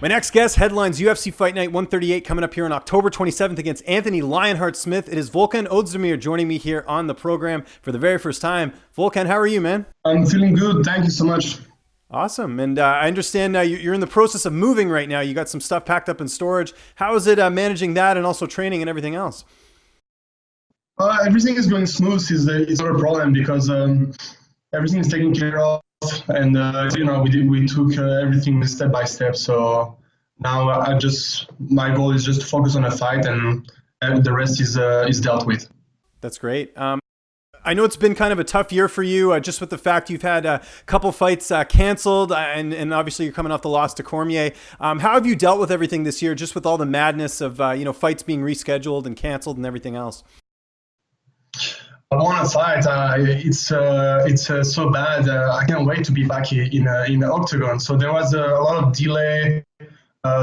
My next guest headlines UFC Fight Night 138 coming up here on October 27th against Anthony Lionheart Smith. It is Volkan Oezdemir joining me here on the program for the very first time. Volkan, how are you, man? I'm feeling good. Thank you so much. Awesome. And I understand you're in the process of moving right now. You got some stuff packed up in storage. How is it managing that and also training and everything else? Everything is going smooth. It's not a problem because everything is taken care of. And we took everything step by step. So now my goal is just to focus on a fight, and the rest is dealt with. That's great. I know it's been kind of a tough year for you, just with the fact you've had a couple fights canceled, and obviously you're coming off the loss to Cormier. How have you dealt with everything this year, just with all the madness of fights being rescheduled and canceled and everything else? I want to fight. It's so bad. I can't wait to be back in the octagon. So there was a lot of delay,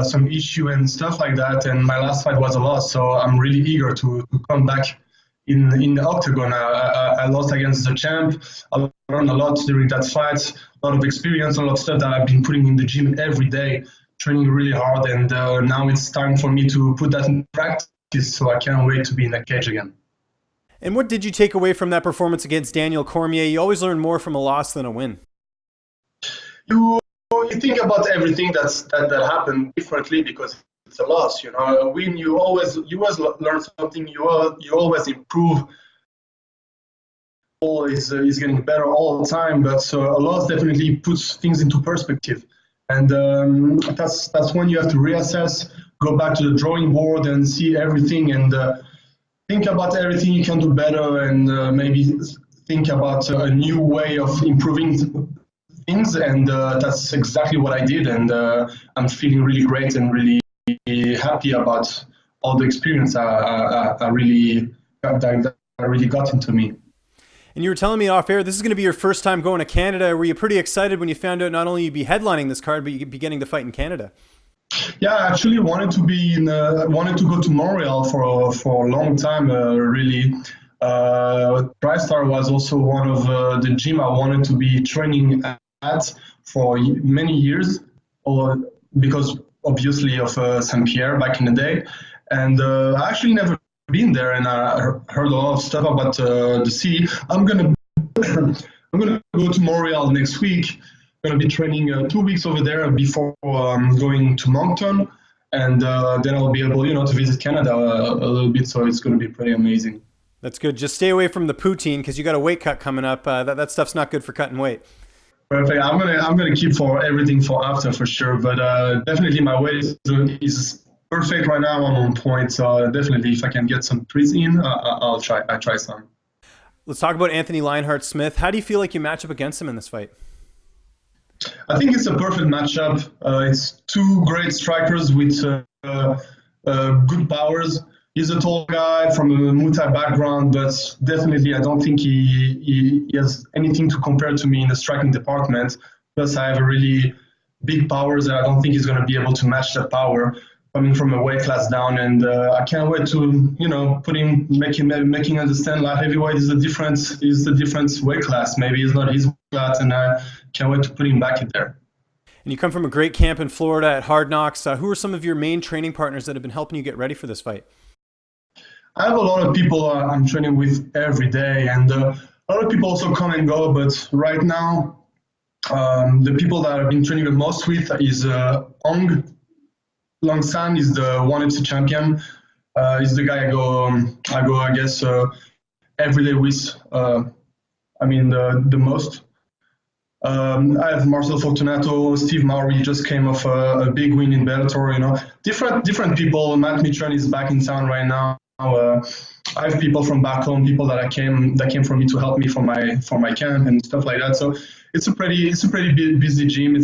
some issue and stuff like that. And my last fight was a loss. So I'm really eager to come back in the octagon. I lost against the champ. I learned a lot during that fight. A lot of experience, a lot of stuff that I've been putting in the gym every day, training really hard. And now it's time for me to put that in practice. So I can't wait to be in the cage again. And what did you take away from that performance against Daniel Cormier? You always learn more from a loss than a win. You think about everything that happened differently because it's a loss. A win, you always learn something. You always improve. Is getting better all the time. But a loss definitely puts things into perspective, and that's when you have to reassess, go back to the drawing board, and see everything and. Think about everything you can do better, and maybe think about a new way of improving things. And that's exactly what I did. And I'm feeling really great and really happy about all the experience I really got into me. And you were telling me off air, this is going to be your first time going to Canada. Were you pretty excited when you found out not only you'd be headlining this card, but you'd be getting to fight in Canada? Yeah, I actually wanted to go to Montreal for a long time. Really, TriStar was also one of the gym I wanted to be training at for many years, because obviously of Saint Pierre back in the day, and I actually never been there, and I heard a lot of stuff about the city. I'm gonna go to Montreal next week. Going to be training 2 weeks over there before going to Moncton, and then I'll be able, to visit Canada a little bit. So it's going to be pretty amazing. That's good. Just stay away from the poutine because you got a weight cut coming up. That stuff's not good for cutting weight. Perfect. I'm gonna keep for everything for after for sure. But definitely my weight is perfect right now. I'm on point. So definitely, if I can get some treats in, I'll try. I try some. Let's talk about Anthony Lionheart Smith. How do you feel like you match up against him in this fight? I think it's a perfect matchup. It's two great strikers with good powers. He's a tall guy from a Muay Thai background, but definitely I don't think he has anything to compare to me in the striking department. Plus, I have a really big powers, and I don't think he's going to be able to match that power coming from a weight class down. And I can't wait to making understand light heavyweight is the different weight class. Maybe it's not his weight class, and I can't wait to put him back in there. And you come from a great camp in Florida at Hard Knocks. Who are some of your main training partners that have been helping you get ready for this fight? I have a lot of people I'm training with every day, and a lot of people also come and go. But right now, the people that I've been training the most with is Ong Long San. Is the 1FC champion. He's the guy I guess every day with. The most. I have Marcel Fortunato, Steve Maury just came off a big win in Bellator. Different people. Matt Mitran is back in town right now. I have people from back home, people that came from me to help me for my camp and stuff like that. So it's a pretty busy gym.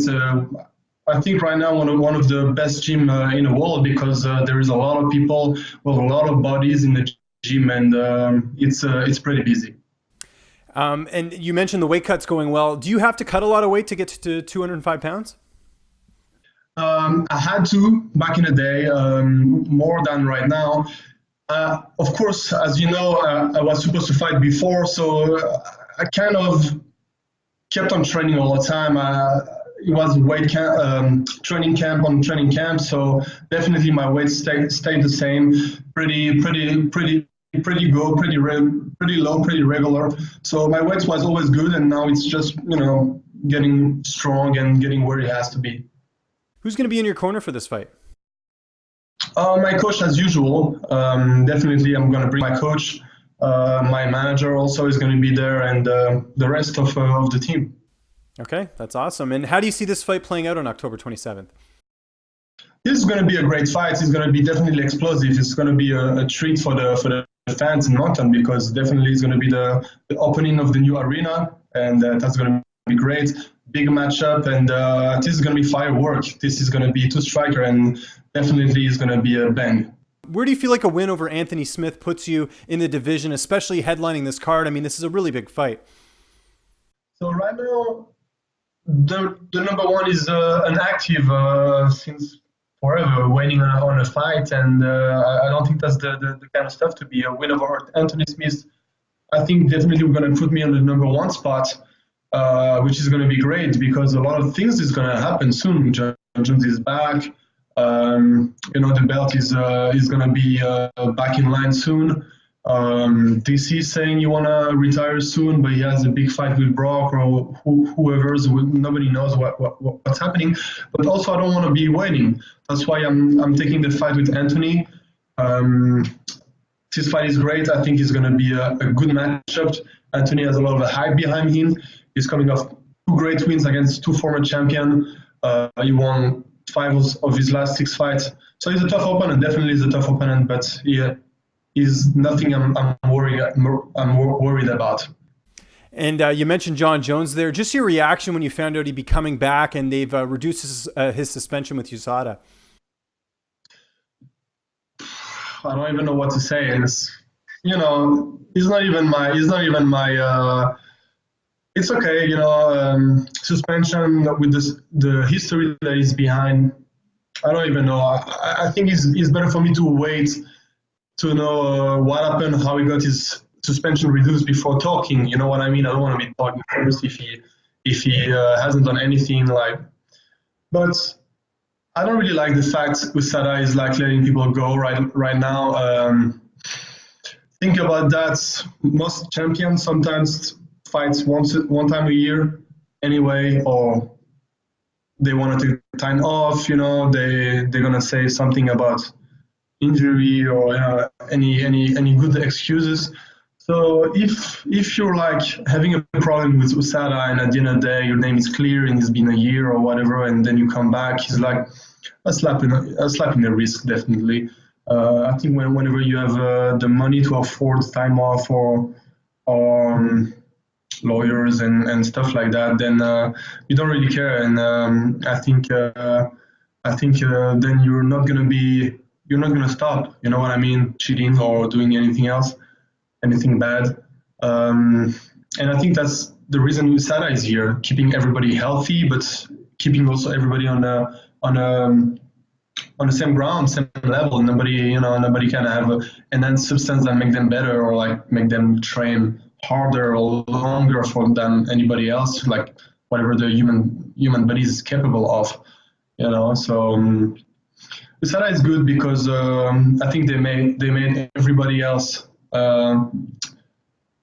I think right now one of the best gym in the world, because there is a lot of people with a lot of bodies in the gym, and it's pretty busy. And you mentioned the weight cut's going well. Do you have to cut a lot of weight to get to 205 pounds? I had to back in the day, more than right now. Of course, as you know, I was supposed to fight before, so I kind of kept on training all the time. it was training camp on training camp. So definitely my weight stayed the same, pretty low, pretty regular. So my weight was always good, and now it's just getting strong and getting where it has to be. Who's going to be in your corner for this fight? My coach, as usual. Definitely, I'm going to bring my coach. My manager also is going to be there, and the rest of the team. Okay, that's awesome. And how do you see this fight playing out on October 27th? This is going to be a great fight. It's going to be definitely explosive. It's going to be a treat for the fans in Moncton, because definitely it's going to be the opening of the new arena, and that's going to be great. Big matchup, and this is going to be firework. This is going to be two striker, and definitely it's going to be a bang. Where do you feel like a win over Anthony Smith puts you in the division, especially headlining this card? I mean, this is a really big fight. So right now, the number one is an active since forever, waiting on a fight, and I don't think that's the kind of stuff to be a win over Anthony Smith. I think definitely we're going to put me on the number one spot, which is going to be great, because a lot of things is going to happen soon. Jon Jones is back. The belt is going to be back in line soon. DC saying you want to retire soon, but he has a big fight with Brock or whoever's. Nobody knows what's happening. But also, I don't want to be waiting. That's why I'm taking the fight with Anthony. This fight is great. I think it's going to be a good matchup. Anthony has a lot of hype behind him. He's coming off 2 great wins against 2 former champions. He won 5 of his last 6 fights. So he's a tough opponent. Definitely is a tough opponent. But is nothing I'm worried about. And you mentioned Jon Jones there. Just your reaction when you found out he'd be coming back and they've reduced his suspension with USADA. I don't even know what to say. It's he's not even my. It's okay, suspension with the history that is behind. I don't even know. I think it's better for me to wait to know what happened, how he got his suspension reduced before talking. You know what I mean? I don't want to be talking first if he hasn't done anything like. But I don't really like the fact USADA is letting people go right now. Think about that. Most champions sometimes fights one time a year anyway, or they want to take time off. They're gonna say something about injury or any good excuses. So if you're having a problem with USADA, and at the end of the day your name is clear and it's been a year or whatever, and then you come back, it's like a slap in the wrist, definitely. I think whenever you have the money to afford time off or lawyers and stuff like that, then you don't really care. And I think then you're not gonna stop. You know what I mean? Cheating or doing anything bad. And I think that's the reason USADA is here, keeping everybody healthy, but keeping also everybody on the same ground, same level. Nobody can have an enhanced substance that make them better or make them train harder or longer than anybody else, whatever the human body is capable of. So USADA is good because I think they made everybody else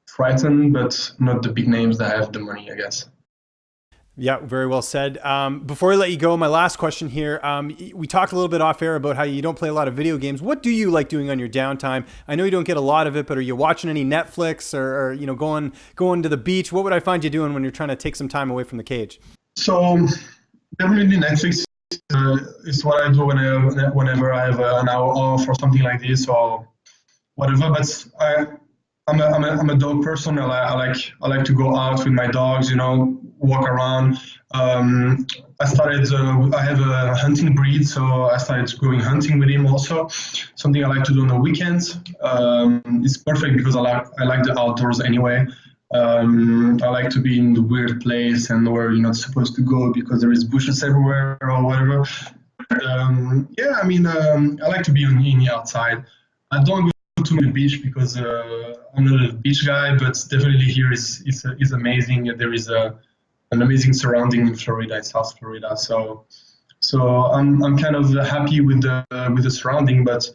frightened, but not the big names that have the money, I guess. Yeah, very well said. Before I let you go, my last question here. We talked a little bit off air about how you don't play a lot of video games. What do you like doing on your downtime? I know you don't get a lot of it, but are you watching any Netflix or going to the beach? What would I find you doing when you're trying to take some time away from the cage? So definitely Netflix is what I do whenever I have an hour off or something like this or whatever. But I'm a dog person. I like to go out with my dogs, walk around. I have a hunting breed, so I started going hunting with him also. Something I like to do on the weekends. It's perfect because I like the outdoors anyway. I like to be in the weird place and where you're not supposed to go because there is bushes everywhere or whatever. I like to be in the outside. I don't go to the beach because I'm not a beach guy, but definitely here is amazing. There is a an amazing surrounding in Florida, in South Florida. So I'm kind of happy with the surrounding, but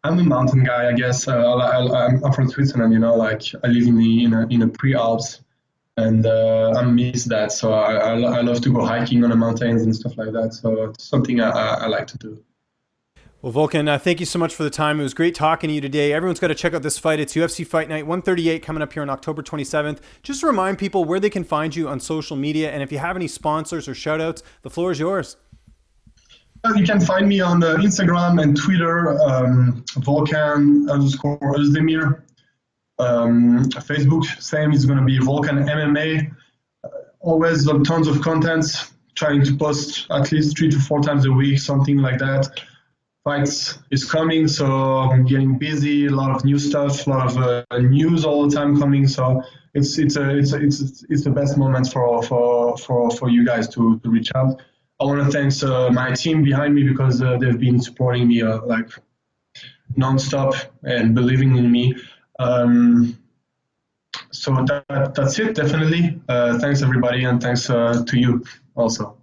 I'm a mountain guy, I guess. I'm from Switzerland, like I live in the pre-Alps, and I miss that. So I love to go hiking on the mountains and stuff like that. So it's something I like to do. Well, Volkan, thank you so much for the time. It was great talking to you today. Everyone's got to check out this fight. It's UFC Fight Night 138 coming up here on October 27th. Just to remind people where they can find you on social media, and if you have any sponsors or shout-outs, the floor is yours. You can find me on Instagram and Twitter, Volkan_Oezdemir. Facebook, same, is going to be Volkan MMA. Always tons of contents, trying to post at least 3 to 4 times a week, something like that. Fights is coming, so I'm getting busy. A lot of new stuff, a lot of news all the time coming. So it's the best moment for you guys to reach out. I want to thank my team behind me, because they've been supporting me like nonstop and believing in me. So that's it, definitely. Thanks everybody, and thanks to you also.